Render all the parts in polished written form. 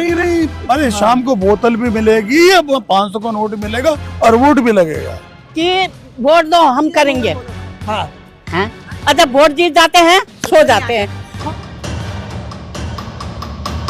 नहीं नहीं, अरे शाम को बोतल भी मिलेगी, अब 500 का नोट मिलेगा और वोट भी लगेगा कि वोट दो हम करेंगे। हाँ हैं? अच्छा वोट जीत जाते हैं, सो जाते हैं।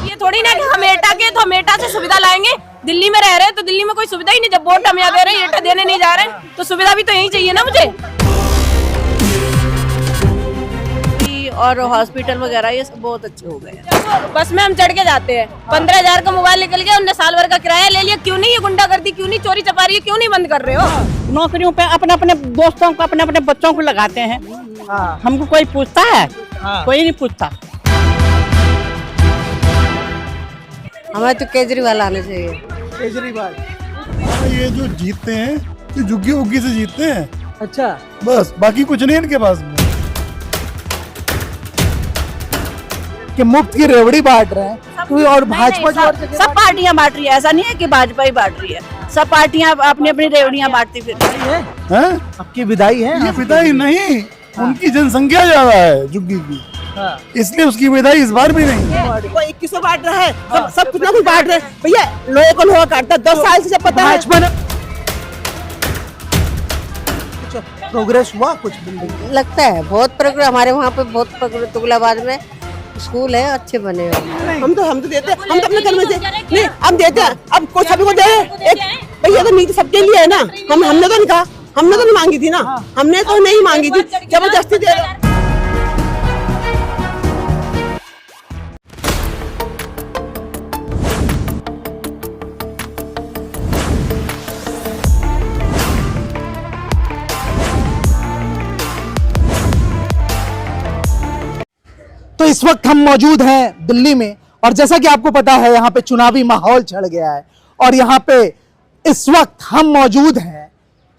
ये थोड़ी ना कि हमेठा के तो हमेठा से सुविधा लाएंगे। दिल्ली में रह रहे हैं तो दिल्ली में कोई सुविधा ही नहीं। जब वोट हम यहाँ दे रहे हैं, एटा देने नहीं जा रहे हैं, तो सुविधा भी तो यही चाहिए ना मुझे। और हॉस्पिटल वगैरह ये सब बहुत अच्छे हो गए हैं। बस में हम चढ़ के जाते हैं, 15,000 का मोबाइल निकल गया, उनने साल भर का किराया ले लिया। क्यों नहीं ये गुंडागर्दी, क्यों नहीं चोरी चपारी, क्यों नहीं बंद कर रहे हो? नौकरियों पे अपने अपने दोस्तों को, अपने अपने बच्चों को लगाते हैं। हमको कोई पूछता है? कोई नहीं पूछता। हमें तो केजरीवाल आने चाहिए। केजरीवाल। ये जो जीतते हैं ये झुग्गी उग्गी से जीतते हैं, अच्छा बस बाकी कुछ नहीं इनके पास में। कि मुफ्त की रेवड़ी बांट रहे हैं कोई और भाजपा जो और जगह सब पार्टियां बांट रही है। ऐसा नहीं है कि भाजपा ही बांट रही है, सब पार्टियां अपनी अपनी रेवड़ियां बांटती फिर रही है। हैं? आपकी विदाई है? ये विदाई नहीं, उनकी जनसंख्या ज्यादा है झुग्गी की, इसलिए उसकी विदाई इस बार भी नहीं। कोई 2100 बांट रहा है, सब कुछ ना कुछ बांट रहे हैं। भैया लोगों को लोहा काटता 10 साल से जब पता है। भाजपा ने प्रोग्रेस हुआ कुछ बिल्डिंग? लगता है बहुत प्रोग्रेस हमारे वहाँ पे, बहुत प्रोग्रेस। तुगलाबाद में स्कूल है, अच्छे बने हुए। हम तो देते हैं, हम तो अपने घर में से नहीं हम देते हैं। अब कोई सभी को दे एक भैया, तो नीति सबके लिए है ना। हमने तो नहीं कहा, हमने तो नहीं मांगी थी ना, हमने तो नहीं मांगी थी, जबरदस्ती दे दो। तो इस वक्त हम मौजूद हैं दिल्ली में, और जैसा कि आपको पता है यहाँ पे चुनावी माहौल चढ़ गया है, और यहाँ पे इस वक्त हम मौजूद हैं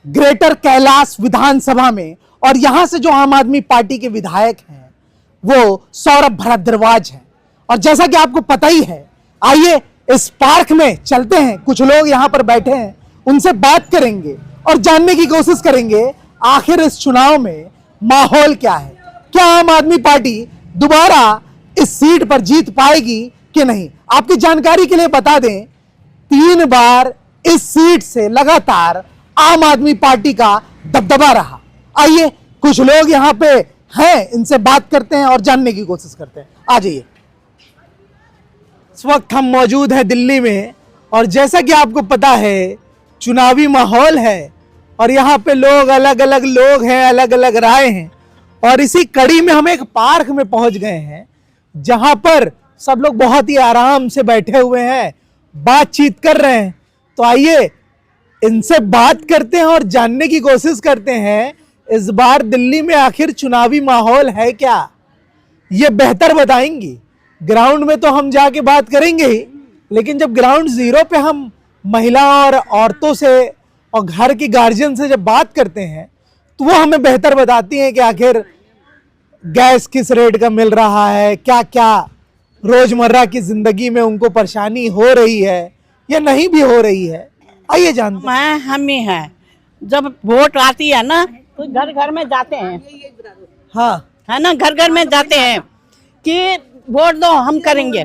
ग्रेटर कैलाश विधानसभा में, और यहाँ से जो आम आदमी पार्टी के विधायक हैं वो सौरभ भारद्वाज हैं। और जैसा कि आपको पता ही है, आइए इस पार्क में चलते हैं। कुछ लोग यहाँ पर बैठे हैं, उनसे बात करेंगे और जानने की कोशिश करेंगे आखिर इस चुनाव में माहौल क्या है। क्या आम आदमी पार्टी दोबारा इस सीट पर जीत पाएगी कि नहीं। आपकी जानकारी के लिए बता दें, 3 बार इस सीट से लगातार आम आदमी पार्टी का दबदबा रहा। आइए कुछ लोग यहाँ पे हैं, इनसे बात करते हैं और जानने की कोशिश करते हैं। आ जाइए। इस वक्त हम मौजूद हैं दिल्ली में, और जैसा कि आपको पता है चुनावी माहौल है, और यहाँ पे लोग अलग अलग लोग हैं, अलग अलग राय हैं। और इसी कड़ी में हम एक पार्क में पहुंच गए हैं, जहां पर सब लोग बहुत ही आराम से बैठे हुए हैं, बातचीत कर रहे हैं। तो आइए इनसे बात करते हैं और जानने की कोशिश करते हैं इस बार दिल्ली में आखिर चुनावी माहौल है क्या, ये बेहतर बताएंगी। ग्राउंड में तो हम जाके बात करेंगे ही, लेकिन जब ग्राउंड जीरो पे हम महिला और औरतों से और घर के गार्जियन से जब बात करते हैं, तो वो हमें बेहतर बताती हैं कि आखिर गैस किस रेट का मिल रहा है, क्या क्या रोजमर्रा की जिंदगी में उनको परेशानी हो रही है या नहीं भी हो रही है। आइए जानते हैं। हम ही हैं, जब वोट आती है ना तो घर घर में जाते हैं। हाँ है ना, घर घर में जाते हैं कि वोट दो हम करेंगे।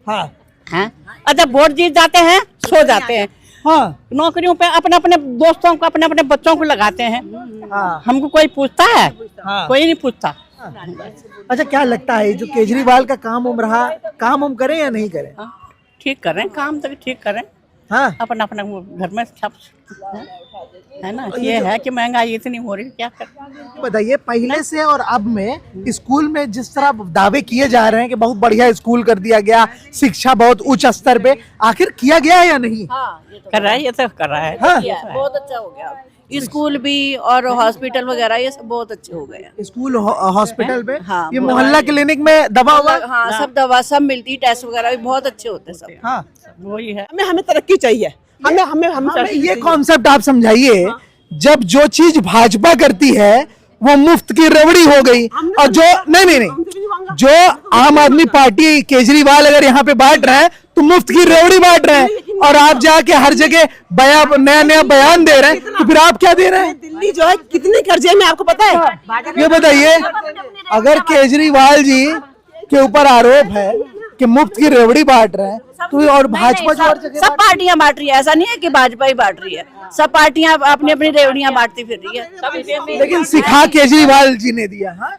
हाँ हैं? अच्छा वोट जीत जाते हैं, सो जाते हैं। हाँ नौकरियों पे अपने अपने दोस्तों को, अपने अपने बच्चों को लगाते हैं। हाँ हमको कोई पूछता है? हाँ। कोई नहीं पूछता। अच्छा क्या लगता है जो केजरीवाल का काम उम रहा, काम उम करें या नहीं करें? ठीक करें काम, तो ठीक करें। हाँ अपना अपना घर में सब है ना। ये है कि महंगाई इतनी हो रही है, क्या करें। बताइए पहले से और अब में स्कूल में जिस तरह दावे किए जा रहे हैं कि बहुत बढ़िया स्कूल कर दिया गया, शिक्षा बहुत उच्च स्तर पे, आखिर किया गया है या नहीं? कर रहा है, ये तो कर रहा है। हाँ। बहुत अच्छा हो गया। स्कूल भी और हॉस्पिटल वगैरह ये सब बहुत अच्छे हो गए। स्कूल हॉस्पिटल पे हाँ, ये मोहल्ला क्लिनिक में दवा हुआ। हाँ सब दवा सब मिलती, टेस्ट वगैरह भी बहुत अच्छे होते सब। हाँ वही है। हमें तरक्की चाहिए। हमें ये कॉन्सेप्ट आप समझाइए। जब जो चीज भाजपा करती है वो मुफ्त की रेवड़ी हो गई, और जो नहीं, जो आम आदमी पार्टी केजरीवाल अगर यहाँ पे बांट रहे हैं तो मुफ्त की रेवड़ी बांट रहे हैं, और आप जाके हर जगह नया नया बयान दे रहे हैं, तो फिर आप क्या दे रहे हैं? दिल्ली जो है कितने कर्जे में आपको पता है? ये बताइए, अगर केजरीवाल जी के ऊपर आरोप है कि मुफ्त की रेवड़ी बांट रहे हैं, तो और भाजपा जो और जगह सब पार्टियां बांट रही है, ऐसा नहीं है कि भाजपा ही बांट रही है, सब पार्टियां अपनी अपनी रेवड़ियां बांटती फिर रही है। लेकिन सिखा केजरीवाल जी ने दिया। हाँ,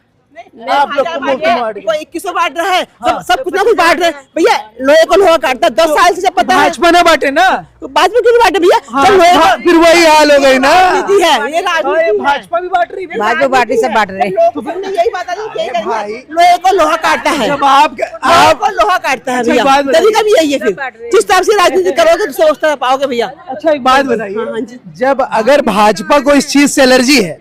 आप लोग को मुफ्त में बांट कोई 2100 बांट रहा है, सब कुछ ना कुछ बांट रहे हैं भैया। लोहे को लोहा काटता 10 साल से जब पता है। भाजपा ने बांटे ना, भाजपा क्यों नहीं बांटे भैया? जब लोहे हाँ, फिर वही हाल हो गई ना। राजनीति है, ये राजनीति है। भाजपा भी बांट रही है। भाजपा पार्टी से बांट रहे तो फिर यही बात आ रही है, भाई लोहे को लोहा काटता है, जब लोहे को लोहा काटता है भैया। बात बताइए। तरीका भी यही है, फिर जिस तरह से राजनीति करोगे तो उस तरह पाओगे भैया। अच्छा एक बात बताइए, हाँ जी। जब अगर भाजपा को इस चीज से एलर्जी है,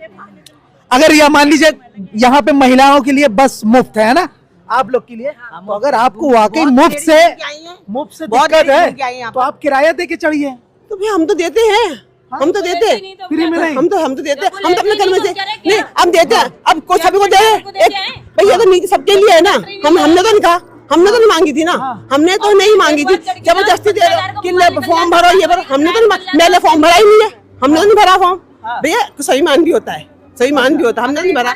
अगर यह मान लीजिए यहाँ पे महिलाओं के लिए बस मुफ्त है ना, आप लोग के लिए, तो अगर आपको वाकई मुफ्त से दिक्कत है तो आप किराया दे के चढ़िए। तो भैया हम तो देते हैं, हम तो देते हैं फ्री में नहीं। हम तो देते हैं, हम तो अपने घर में से नहीं हम देते हैं। अब कोई सभी को दे रहे एक भैया, तो नीति सबके लिए है ना। हमने तो नहीं कहा, हमने तो नहीं मांगी थी ना, हमने तो नहीं मांगी थी, जबरदस्ती दे रहे कि फॉर्म भरो ये भरो। हमने तो नहीं, मैंने फॉर्म भरा ही नहीं है, हमने तो नहीं भरा फॉर्म भैया। सही मान भी होता है, सही मान भी होता है, हमने नहीं भरा।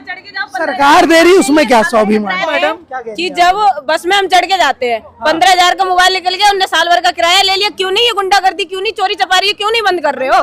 सरकार दे रही, उसमें क्या स्वाभिमान मैडम? कि जब बस में हम चढ़ के जाते हैं, 15,000 का मोबाइल निकल गया, उनने साल भर का किराया ले लिया, क्यों नहीं ये गुंडागर्दी, क्यों नहीं चोरी चपारी, क्यों नहीं बंद कर रहे हो?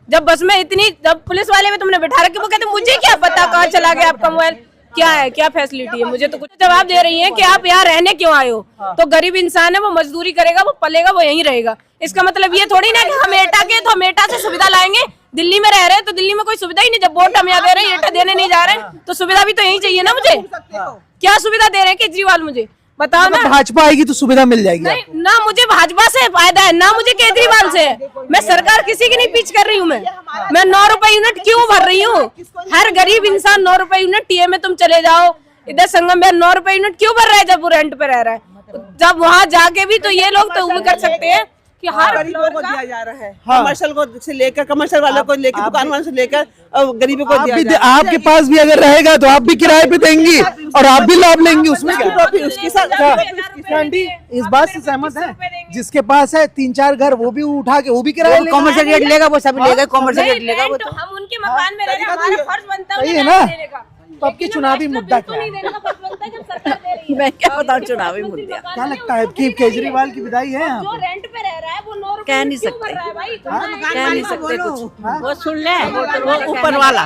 जब बस में इतनी, जब पुलिस वाले में तुमने बैठा रखे, वो कहते मुझे क्या पता कहाँ चला गया आपका मोबाइल, क्या है, क्या फैसिलिटी है, मुझे तो कुछ जवाब दे रही है कि आप यहाँ रहने क्यों आए हो? तो गरीब इंसान है, वो मजदूरी करेगा, वो पलेगा, वो यहीं रहेगा। इसका मतलब ये थोड़ी ना कि हम एटा के तो हम एटा से सुविधा लाएंगे। दिल्ली में रह रहे हैं तो दिल्ली में कोई सुविधा ही नहीं, जब वोट हम यहाँ दे रहे हैं, एटा देने नहीं जा रहे हैं, तो सुविधा भी तो यही चाहिए ना मुझे। क्या सुविधा दे रहे हैं केजरीवाल, मुझे बताओ ना। भाजपा आएगी तो सुविधा मिल जाएगी नहीं, ना मुझे भाजपा से फायदा है, ना मुझे केजरीवाल से है। मैं सरकार किसी की नहीं पीछ कर रही हूँ। मैं 9 रुपए यूनिट क्यों भर रही हूँ? हर गरीब इंसान 9 रुपए यूनिट, टीए में तुम चले जाओ, इधर संगम में 9 रुपए यूनिट क्यों भर रहा है जब वो रेंट पे रह रहा है? जब वहाँ जाके भी तो ये लोग तो उम्मीद कर सकते हैं कि हर गरीबों को दिया जा रहा है, कमर्शियल को से लेकर, कमर्शियल वालों को लेकर, दुकान वालों से लेकर गरीबों को दिया जा रहा है। आपके पास भी अगर रहेगा तो आप भी किराए पे देंगी और आप भी लाभ लेंगी, उसमें क्या? उसके साथ आंटी इस बात से सहमत है? जिसके पास है 3-4 घर, वो भी उठा के वो भी किराया लेगा। कॉमर्शियल रेट लेगा, वो सब लेगा, कॉमर्शियल रेट लेगा वो। तो हम उनके मकान में रह रहे हैं, हमारा फर्ज बनता है सही है उन्हें ना? रेंट देने का। तो आपकी चुनावी मुद्दा क्या है? देने का फर्ज बनता है जब सरकार दे रही है। मैं क्या बताऊँ चुनावी मुद्दा, क्या लगता है कि केजरीवाल की विदाई है यहाँ जो पे? रेंट पे रह रहा है वो 9 रुपए कह नहीं क्यों सकते। भर रहा है भाई? कह नहीं सकते कुछ, वो सुन ले, वो ऊपर वाला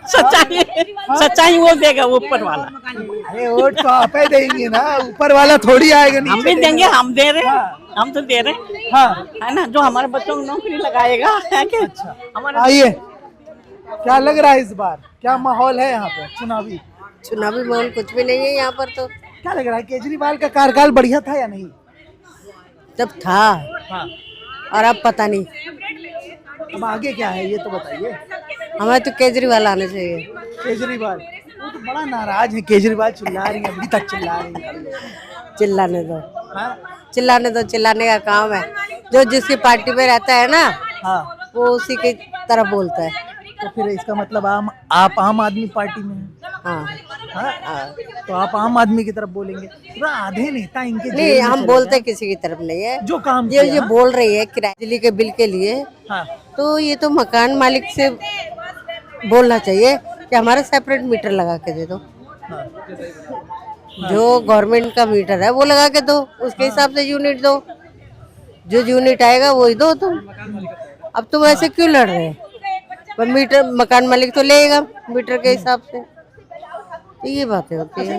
सच्चाई वो देगा, वो ऊपर वाला। अरे वोट तो आप ही देंगे ना, ऊपर वाला थोड़ी आएगा। हम भी देंगे, हम दे रहे हैं, हम तो दे रहे हैं, हाँ है ना, जो हमारे बच्चों को नौकरी लगाएगा, है कि हमारे आइए, क्या लग रहा है इस बार, क्या माहौल है यहाँ पे चुनावी? चुनावी माहौल कुछ भी नहीं है यहाँ पर। तो क्या लग रहा है, केजरीवाल का कार्यकाल बढ़िया था या नहीं? जब था और अब पता नहीं। अब आगे क्या है ये तो बताइए। हमें तो केजरीवाल आने चाहिए। केजरीवाल वो तो बड़ा नाराज है, केजरीवाल चिल्ला रही है, अभी तक चिल्ला रही है। चिल्लाने दो, हाँ? चिल्लाने दो, चिल्लाने का काम है। जो जिसकी पार्टी में रहता है ना, हाँ, वो उसी की तरफ बोलता है। तो फिर इसका मतलब आप आम आदमी पार्टी में हैं? हाँ, हाँ? तो आप आम आदमी की तरफ बोलेंगे। तो आधे नेता इनके नहीं, जेल में हम चले बोलते गए। किसी की तरफ नहीं है। जो काम ये किया, बोल रही है किराए बिजली के बिल के लिए, हाँ, तो ये तो मकान मालिक से बोलना चाहिए कि हमारा सेपरेट मीटर लगा के दे दो। जो गवर्नमेंट का मीटर है वो लगा के दो, उसके हिसाब से यूनिट दो, जो यूनिट आएगा वही दो तुम। अब तुम ऐसे क्यों लड़ रहे हैं? पर मीटर मकान मालिक तो लेगा मीटर के हिसाब से, तो ये बातें होती है।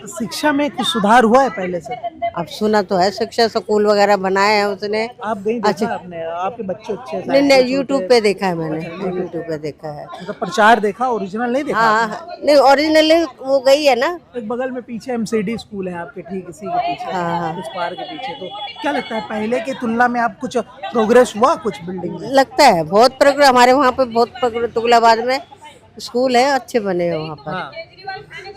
शिक्षा में कुछ सुधार हुआ है पहले से? अब सुना तो है, शिक्षा स्कूल वगैरह बनाए हैं उसने। आप गई देखा अच्छा। आपने, आपके बच्चे अच्छे नहीं नहीं, यूट्यूब पे देखा है मैंने, यूट्यूब पे देखा है। मतलब प्रचार देखा, ओरिजिनल नहीं देखा? हाँ, नहीं ओरिजिनल वो गई है ना। एक बगल में पीछे एमसीडी स्कूल है आपके, ठीक इसी के पीछे, हाँ। उस पार के पीछे। तो क्या लगता है पहले की तुलना में आप कुछ प्रोग्रेस हुआ कुछ बिल्डिंग में? लगता है बहुत प्रोग्रेस, हमारे वहाँ पे बहुत प्रोग्रेस। तुगलाबाद में स्कूल है, अच्छे बने हैं वहाँ पर। हाँ,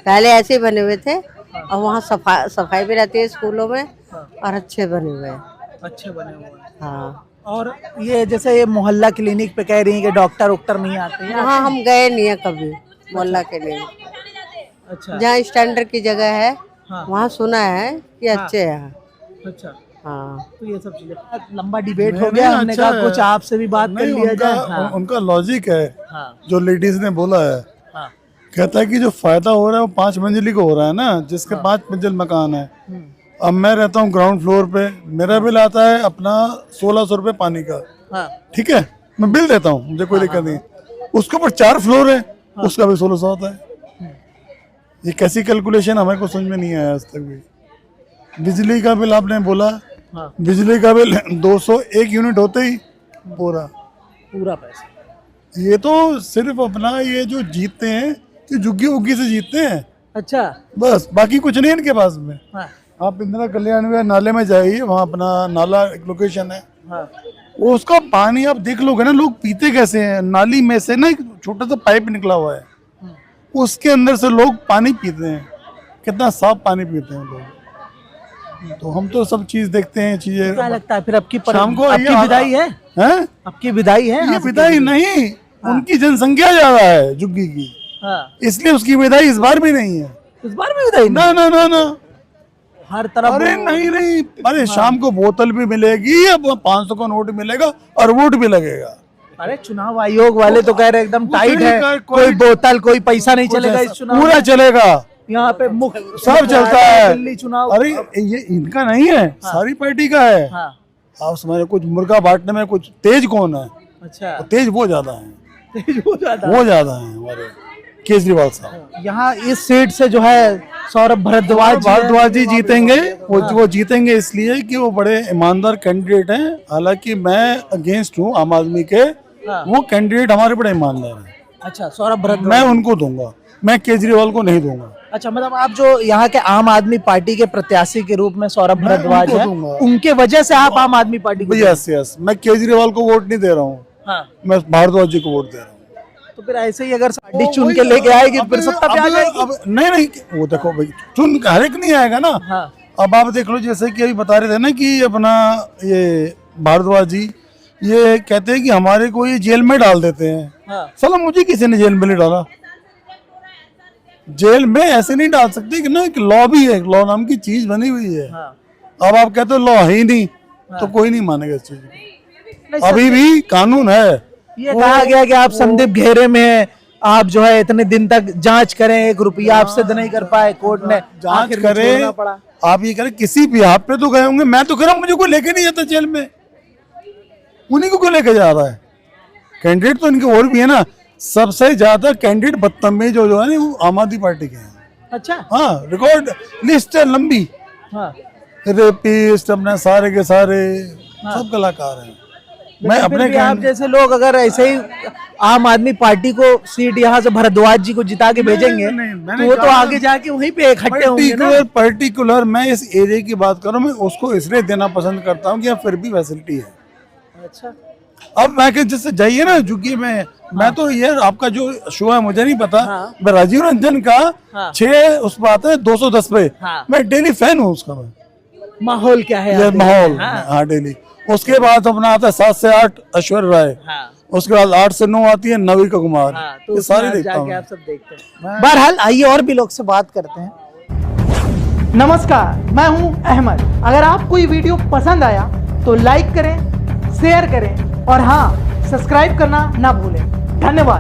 पहले ऐसे ही बने हुए थे, और वहाँ सफाई भी रहती है स्कूलों में, और अच्छे बने हुए हैं। अच्छे बने हुए हैं। हाँ, और ये जैसे ये मोहल्ला क्लिनिक पे कह रही हैं कि डॉक्टर उक्टर नहीं आते हैं। वहाँ हम गए नहीं है कभी, मोहल्ला के लिए। अच्छा, जहाँ स्टैंडर्ड की जगह है, हाँ। वहाँ सुना है कि अच्छे हैं। अच्छा, हाँ, तो ये सब चीजें लंबा डिबेट हो गया, हमने कहा कुछ आपसे भी बात कर लिया जाए। हाँ, उनका लॉजिक है हाँ, जो लेडीज ने बोला है। हाँ, कहता है कि जो फायदा हो रहा है वो 5 मंजिली को हो रहा है ना, जिसके 5 मंजिल मकान है, अब मैं रहता हूँ ग्राउंड फ्लोर पे, मेरा बिल आता है अपना 1600 रुपये पानी का। ठीक है, मैं बिल देता हूँ, मुझे कोई दिक्कत नहीं। उसके ऊपर 4 फ्लोर है, उसका भी 1600 आता है। ये कैसी कैलकुलेशन हमें को समझ में नहीं आया आज तक भी। बिजली का बिल आपने बोला, बिजली का बिल 201 यूनिट होते ही पूरा पैसा। ये तो सिर्फ अपना ये जो जीतते हैं कि झुग्गी उग्गी से जीतते हैं। अच्छा, बस बाकी कुछ नहीं है इनके पास में। आप इंदिरा कल्याण में नाले में जाइए, वहाँ अपना नाला एक लोकेशन है, वो उसका पानी आप देख लोगे ना, लोग पीते कैसे हैं। नाली में से ना एक छोटा सा पाइप निकला हुआ है, उसके अंदर से लोग पानी पीते हैं। कितना साफ पानी पीते हैं लोग। तो हम तो सब चीज देखते हैं, चीजें। क्या लगता है फिर आपकी शाम को आपकी विदाई है? आपकी विदाई है? ये विदाई नहीं, उनकी जनसंख्या ज्यादा है झुग्गी की, इसलिए उसकी विदाई इस बार भी नहीं है। इस बार भी विदाई ना ना ना ना, हर तरफ। अरे नहीं, अरे शाम को बोतल भी मिलेगी, अब 500 का नोट मिलेगा और वोट भी लगेगा। अरे चुनाव आयोग वाले तो कह रहे एकदम टाइट है, कोई बोतल कोई पैसा नहीं चलेगा इस चुनाव, पूरा चलेगा यहाँ पे मुख्य सब चलता है। दिल्ली चुनाव, अरे ये इनका नहीं है, सारी पार्टी का है। आप समझ, कुछ मुर्गा बांटने में कुछ तेज कौन है? अच्छा, तेज वो ज्यादा है, वो ज्यादा है हमारे केजरीवाल साहब। यहाँ इस सीट से जो है सौरभ भारद्वाज जी जीतेंगे। वो जीतेंगे इसलिए कि वो बड़े ईमानदार कैंडिडेट हैं। हालांकि मैं अगेंस्ट हूँ आम आदमी के, वो कैंडिडेट हमारे बड़े ईमानदार हैं। अच्छा, सौरभ भारद्वाज मैं उनको दूंगा, मैं केजरीवाल को नहीं दूंगा। अच्छा, मतलब आप जो यहाँ के आम आदमी पार्टी के प्रत्याशी के रूप में सौरभ भारद्वाज है, उनके वजह से आप आम आदमी पार्टी को? यस, मैं केजरीवाल को वोट नहीं दे रहा हूँ, मैं भारद्वाज जी को वोट दे रहा हूँ। तो फिर ऐसे ही अगर पार्टी चुन के लेके आएगी फिर सत्ता पे आ जाएगी? अब नहीं, वो देखो भाई, चुन हर एक नहीं आएगा ना। अब आप देख लो, जैसे कि अभी बता रहे थे ना कि अपना ये भारद्वाज जी ये कहते हैं कि हमारे को ये जेल में डाल देते हैं। साला मुझे किसी ने जेल में नहीं डाला। जेल में ऐसे नहीं डाल सकते कि ना, एक लॉ भी है, लॉ नाम की चीज बनी हुई है। अब आप कहते हो लॉ है ही नहीं, तो कोई नहीं मानेगा इस चीज को। अभी भी कानून है। ये कहा गया कि आप संदीप घेरे में हैं, आप जो है इतने दिन तक जांच करें, 1 रुपया आपसे नहीं कर पाए, कोर्ट ने जांच करें। आप ये करें, किसी भी आप पे तो गए होंगे, मैं तो कह रहा हूँ मुझे कोई लेके नहीं जाता जेल में, उन्हीं को कोई लेके जा रहा है। कैंडिडेट तो इनके और भी है ना, सबसे ज्यादा कैंडिडेट बदतमीज जो है ना, वो आम आदमी पार्टी के हैं। अच्छा, हाँ, रिकॉर्ड लिस्ट है लंबी। रेपिस्ट अपने सारे के सारे सब कलाकार हैं। मैं अपने आप जैसे लोग अगर ऐसे ही आम आदमी पार्टी को सीट यहाँ से भारद्वाज जी को जिता के भेजेंगे, तो वो तो आगे जाके वहीं पे इकट्ठे होंगे ना। पर्टिकुलर मैं इस एरिया की बात करूं, मैं उसको इसलिए देना पसंद करता हूं कि फिर भी फैसिलिटी है। अच्छा, अब मैं जैसे जाइए ना झुग्गी में, मैं तो ये आपका जो शो है मुझे नहीं पता, मैं राजीव रंजन का 6 उस पर आता है 210 पे, मैं डेली फैन हूँ उसका। मैं माहौल क्या है? ये माहौल, हाँ डेली। उसके बाद अपना आता है 7 से 8 ऐश्वर्या राय, उसके बाद 8 से 9 आती है नविका कुमार। तो ये सारे देखता हूँ। आप सब देखते हैं। बहरहाल आइए और भी लोग से बात करते हैं। नमस्कार, मैं हूं अहमद। अगर आपको ये वीडियो पसंद आया तो लाइक करें, शेयर करें और हाँ, सब्सक्राइब करना ना भूलें। धन्यवाद।